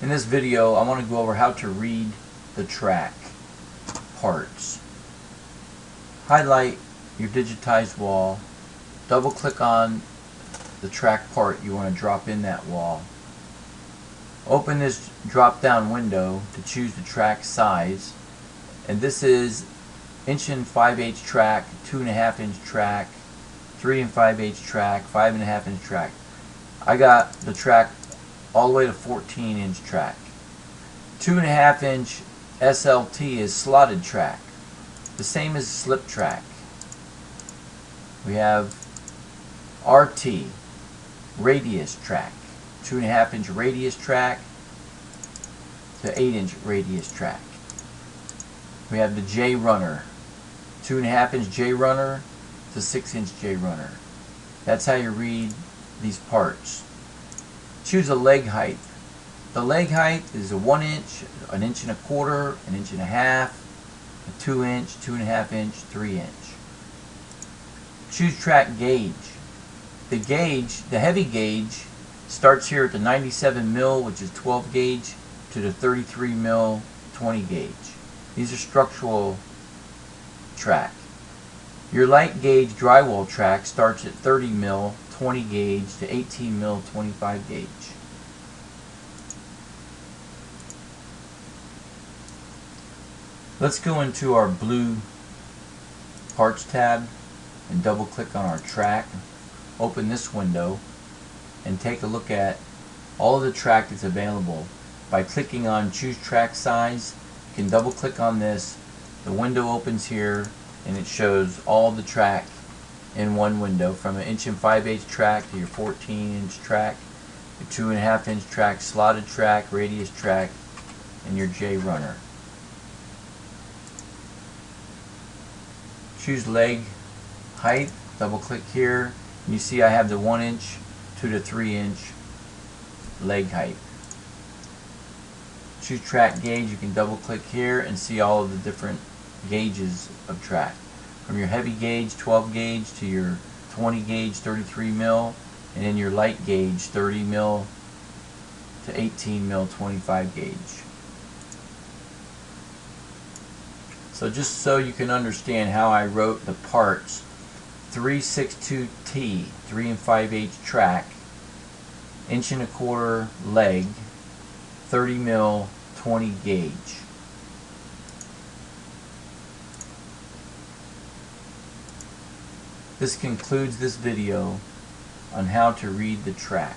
In this video, I want to go over how to read the track parts. Highlight your digitized wall, double click on the track part you want to drop in that wall. Open this drop down window to choose the track size, and this is 1 5/8 track, 2.5" track, 3 5/8 track, 5.5" track. I got the track all the way to 14" track. 2.5" SLT is slotted track, the same as slip track. We have RT, radius track, 2.5" radius track to 8" radius track. We have the J runner, 2.5" J runner to 6" J runner. That's how you read these parts. Choose a leg height. The leg height is a 1 inch, 1 1/4 inches, 1 1/2 inches, a 2 inch, 2.5 inch, 3 inch. Choose track gauge. The heavy gauge starts here at the 97 mil, which is 12 gauge, to the 33 mil, 20 gauge. These are structural track. Your light gauge drywall track starts at 30 mil, 20 gauge to 18 mil, 25 gauge. Let's go into our blue parts tab and double click on our track. Open this window and take a look at all of the track that's available. By clicking on choose track size, you can double click on this. The window opens here and it shows all the track in one window, from an 1 5/8 track to your 14" track, your 2.5" track, slotted track, radius track, and your J runner. Choose leg height, double click here, and you see I have the 1 inch to the 3 inch leg height. Choose track gauge, you can double click here and see all of the different gauges of track. From your heavy gauge 12 gauge to your 20 gauge 33 mil, and then your light gauge 30 mil to 18 mil 25 gauge. So just so you can understand how I wrote the parts, 362T, 3 5/8 track, 1 1/4 leg, 30 mil, 20 gauge. This concludes this video on how to read the track.